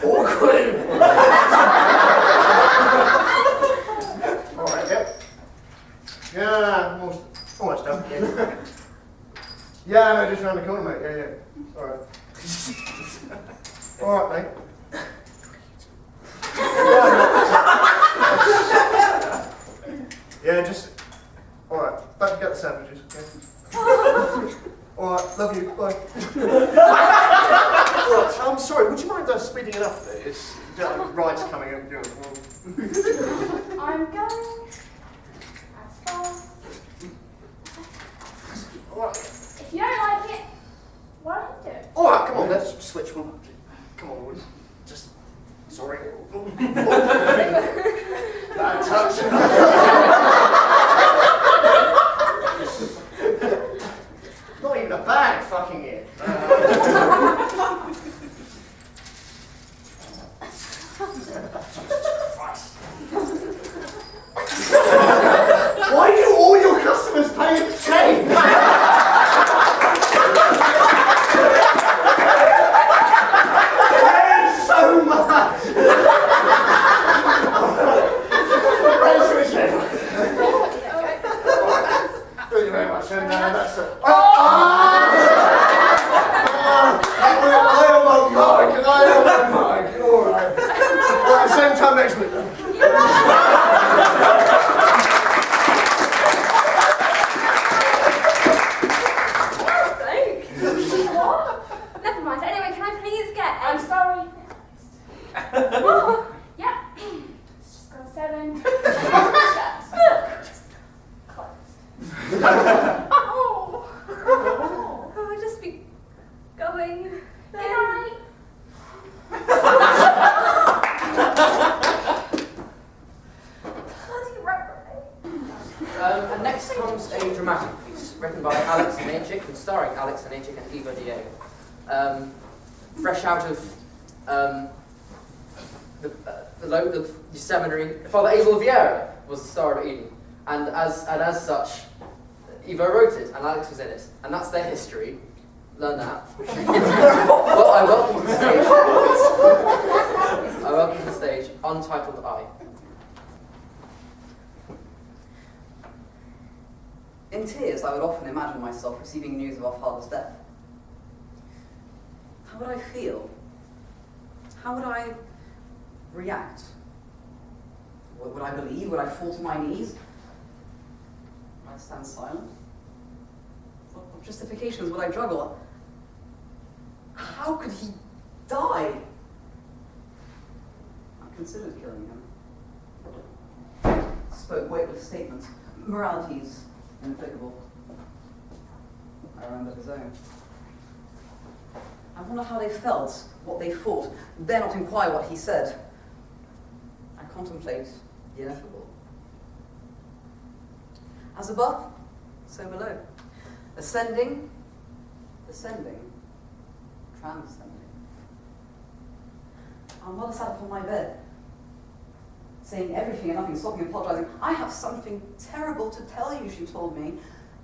Awkward. Alright, yep. Yeah, almost done. Yeah, no, just round the corner, mate. Yeah. Alright. Alright, mate. Yeah, just... Alright, don't forget the sandwiches, okay? Alright, love you, bye. Alright, I'm sorry, would you mind speeding it up a bit? It's ride's coming up. I'm going as fast. Alright. If you don't like it, why don't you do it? Alright, come on, let's switch one. Come on, just... Sorry. Bad touch. Not even a bag fucking it. Why do all your customers pay in change? So much! Thank you very much. And that's it. I am a mark. Alright. Same time next week. What? Never mind. Anyway, can I please get I'm sorry. Oh, yeah. It's just got a 7. Just closed. Oh, I'll just be going. Good night. Bloody Robbery. And next comes a dramatic piece written by Alex Anajic and starring Alex Anajic and Eva Diego. Fresh out of the seminary, Father Abel Vieira was the star of Eden, and as such, Eva wrote it, and Alex was in it, and that's their history. Learn that. Well, I welcome to the stage. Untitled I. In tears, I would often imagine myself receiving news of our father's death. How would I feel? How would I react? Would I believe? Would I fall to my knees? Would I stand silent? What justifications would I juggle? How could he die? I considered killing him. Spoke weightless statements. Moralities inapplicable. I remembered his own. I wonder how they felt, what they thought, dare not inquire what he said. I contemplate the ineffable. As above, so below. Ascending, descending, transcending. Our mother sat upon my bed, saying everything and nothing, sobbing and apologizing. I have something terrible to tell you, she told me.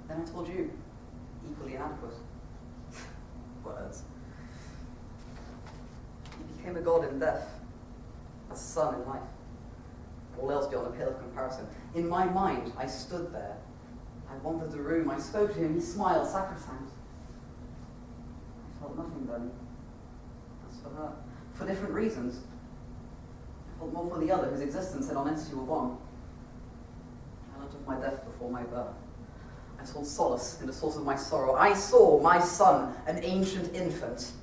Then I told you, equally inadequate. Words. He became a god in death, a son in life. All else beyond a pale of comparison. In my mind, I stood there. I wandered the room, I spoke to him, he smiled, sacrosanct. I felt nothing then. As for her, for different reasons. I felt more for the other, whose existence and honesty were one. I learned of my death before my birth. I sought solace in the source of my sorrow. I saw my son, an ancient infant.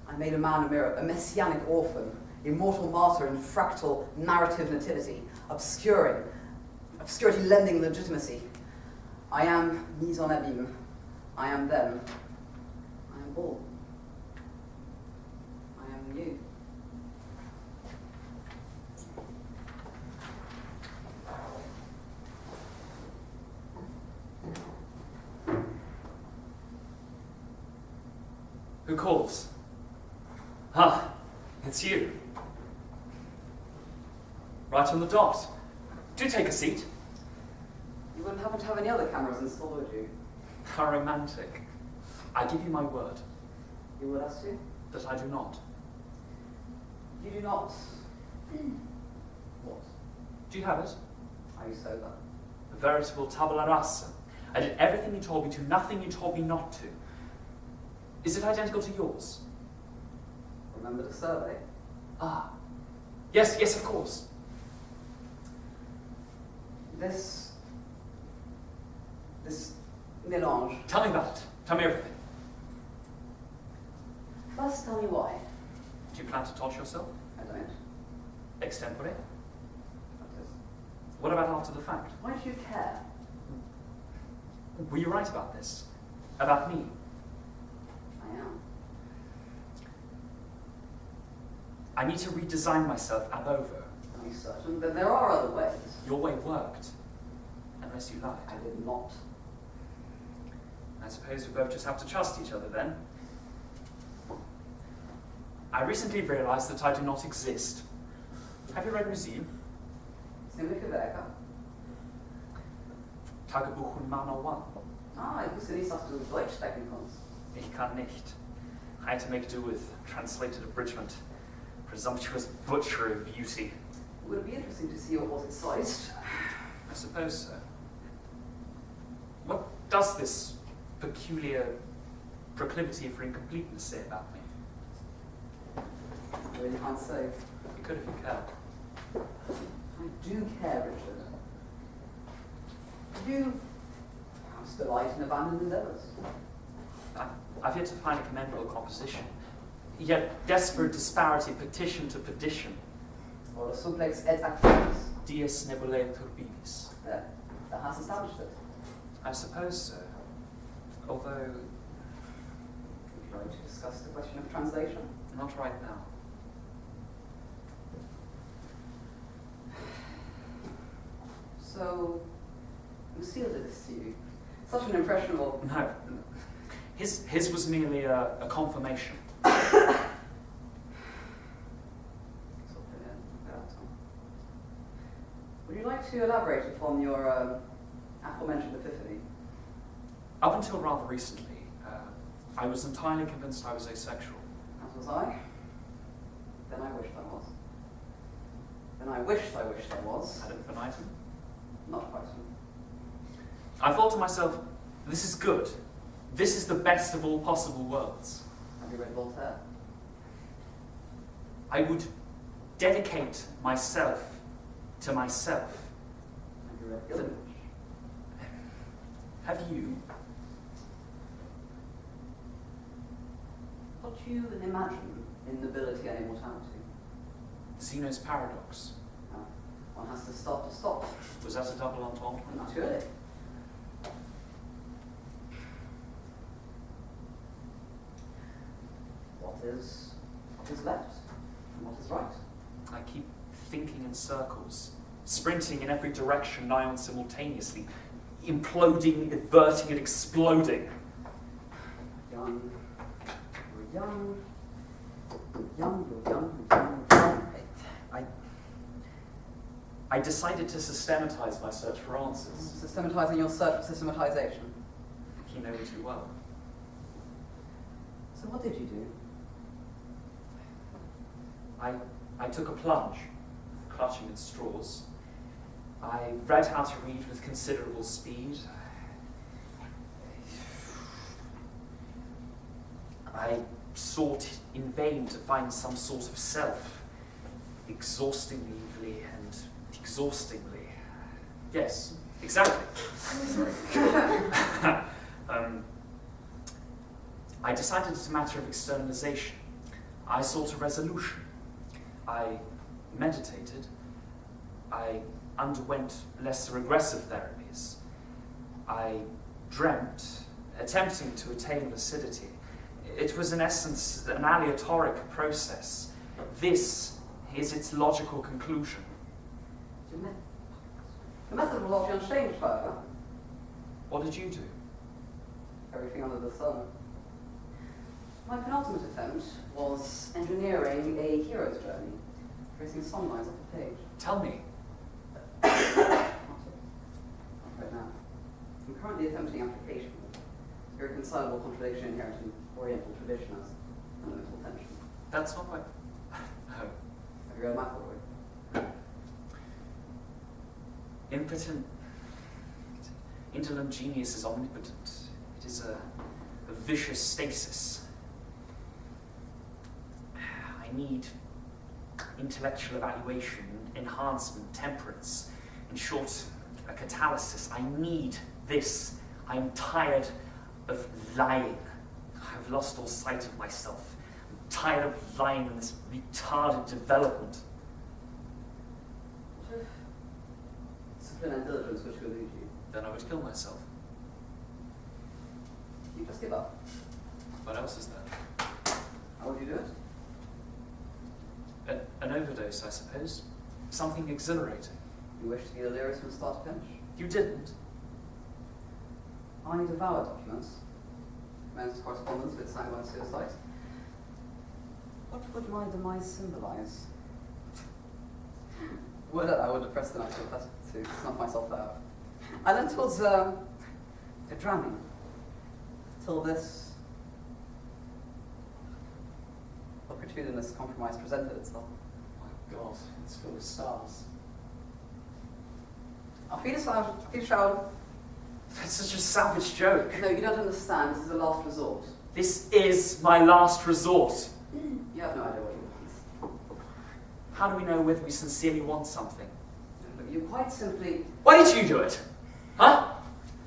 I made a man a mirror, a messianic orphan, immortal martyr in fractal narrative nativity, obscurity lending legitimacy. I am mise en abîme. I am them. I am all. I am you. Who calls? Ah, it's you. Right on the dot. Do take a seat. You wouldn't happen to have any other cameras installed, would you? How romantic. I give you my word. You would ask to? that I do not. You do not... What? Do you have it? Are you sober? A veritable tabula rasa. I did everything you told me to, nothing you told me not to. Is it identical to yours? Remember the survey? Ah. Yes, yes, of course. This melange. Tell me about it. Tell me everything. First, tell me why. Do you plan to touch yourself? I don't. Extempore? That is. What about after the fact? Why do you care? Were you right about this? About me? I am. I need to redesign myself ab ovo. Are you certain that there are other ways? Your way worked. Unless you lied. I did not. I suppose we both just have to trust each other then. I recently realized that I do not exist. Have you read Museum? Ziemliche Werke. Tagebuch und Manual 1. Ah, ich wusste nicht, dass du Deutsch sprechen kannst. Ich kann nicht. I had to make do with translated abridgment. Presumptuous butchery of beauty. It would be interesting to see what was incised. I suppose so. What does this peculiar proclivity for incompleteness say about me? I really can't say. You could if you cared. I do care, Richard. You perhaps delight in abandoned endeavours. I've yet to find a commendable composition. Yet desperate disparity petition to perdition. Or a suplex et actus. Dies nebuletur bibis. There, that has established it. I suppose so. Although, Would you like to discuss the question of translation? not right now. So, Lucille did this to you. Such an impressionable... No. His was merely a confirmation. Would you like to elaborate upon your aforementioned epiphany? Up until rather recently, I was entirely convinced I was asexual. As was I. Then I wished I was. Then I wished I was. Ad infinitum. Not quite. I thought to myself, this is good. This is the best of all possible worlds. Have you read Voltaire? I would dedicate myself to myself. Have you read Gilgamesh? Have you? What do you imagine in nobility and immortality? Zeno's paradox. One has to stop to stop. Was that a double entendre? Not really. What is left and what is right? I keep thinking in circles, sprinting in every direction nigh on simultaneously, imploding, inverting, and exploding. Young, you're young, you're young. I decided to systematize my search for answers. Systematizing your search for systematization. You know me too well. So what did you do? I took a plunge, clutching at straws. I read how to read with considerable speed. I sought in vain to find some sort of self, exhaustingly and exhaustingly. Yes, exactly. I decided it's a matter of externalization. I sought a resolution. I meditated. I underwent less regressive therapies. I dreamt, attempting to attain lucidity. It was in essence an aleatoric process. This is its logical conclusion. The methodology unchanged, however. What did you do? Everything under the sun. My penultimate attempt was engineering a hero's journey, tracing some lines off the page. Tell me. Not yet. Not right now. I'm currently attempting application of irreconcilable contradiction inherent in Oriental tradition as fundamental tension. That's not quite... No. Have you read McElroy? Impotent... Indolent genius is omnipotent. It is a vicious stasis. I need intellectual evaluation, enhancement, temperance. In short, a catalysis. I need this. I'm tired of lying. I've lost all sight of myself. I'm tired of lying in this retarded development. What if discipline and diligence which will lead you? Then I would kill myself. You just give up. What else is there? How would you do it? An overdose, I suppose. Something exhilarating. You wish to be delirious from start to finish? You didn't. I devour documents, men's correspondence with sanguine suicides. What would my demise symbolize? I would have pressed the knife to snuff myself out. I then towards a drowning, till this opportunist compromise presented itself. My God, it's full of stars. I'll feed us out, feed a shower. That's such a savage joke. No, you don't understand. This is a last resort. This is my last resort. You have no idea what you want. How do we know whether we sincerely want something? But you quite simply... Why did you do it? Huh?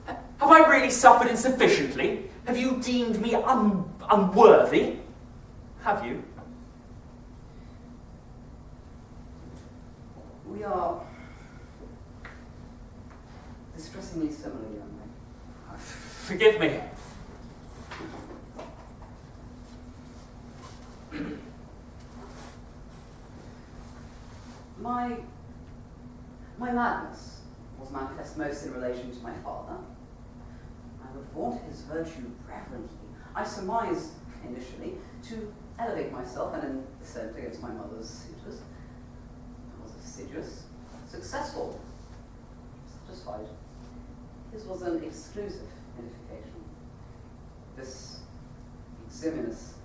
Have I really suffered insufficiently? Have you deemed me unworthy? Have you? We are distressingly similar, young man. Forgive me. My madness was manifest most in relation to my father. I would vaunt his virtue reverently. I surmised, initially, to elevate myself and in dissent against my mother's suitors. I was assiduous, successful, satisfied. His was an exclusive edification. This eximious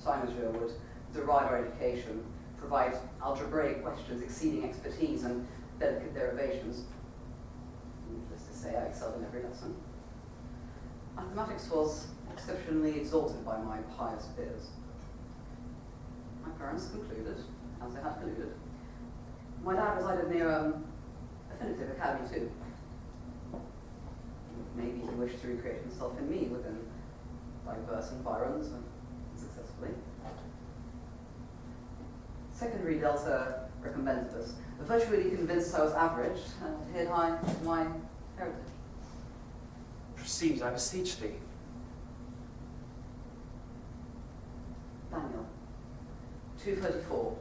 cynosure would deride our education, provide algebraic questions exceeding expertise and delicate derivations. Needless to say, I excelled in every lesson. Mathematics was exceptionally exalted by my pious peers. My parents concluded, as they had concluded. My dad resided near Affinitive Academy too. Maybe he wished to recreate himself in me within diverse environs, and successfully. Secondary Delta recommended us, virtually convinced I was average and hid high my heritage. Proceed, I beseech thee. Daniel, 234.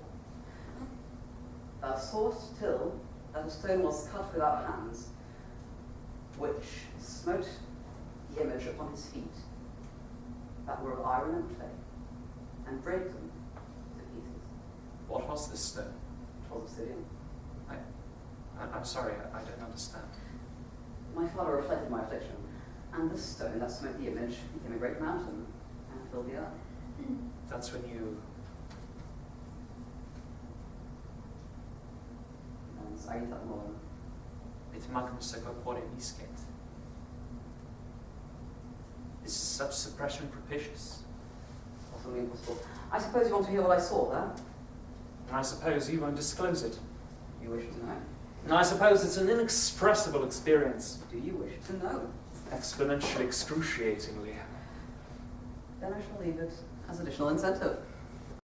Thou sawest till that a stone was cut without hands, which smote the image upon his feet, that were of iron and clay, and brake them to pieces. What was this stone? It was obsidian. I'm sorry, I don't understand. My father reflected my affliction, and the stone that smote the image became a great mountain and filled the earth. That's when you... And Aita Molan. It magnum corpore miscet. Is such suppression propitious? Possibly impossible. I suppose you want to hear what I saw there? And I suppose you won't disclose it. You wish to know? And I suppose it's an inexpressible experience. Do you wish to know? Exponentially excruciatingly. Then I shall leave it as additional incentive.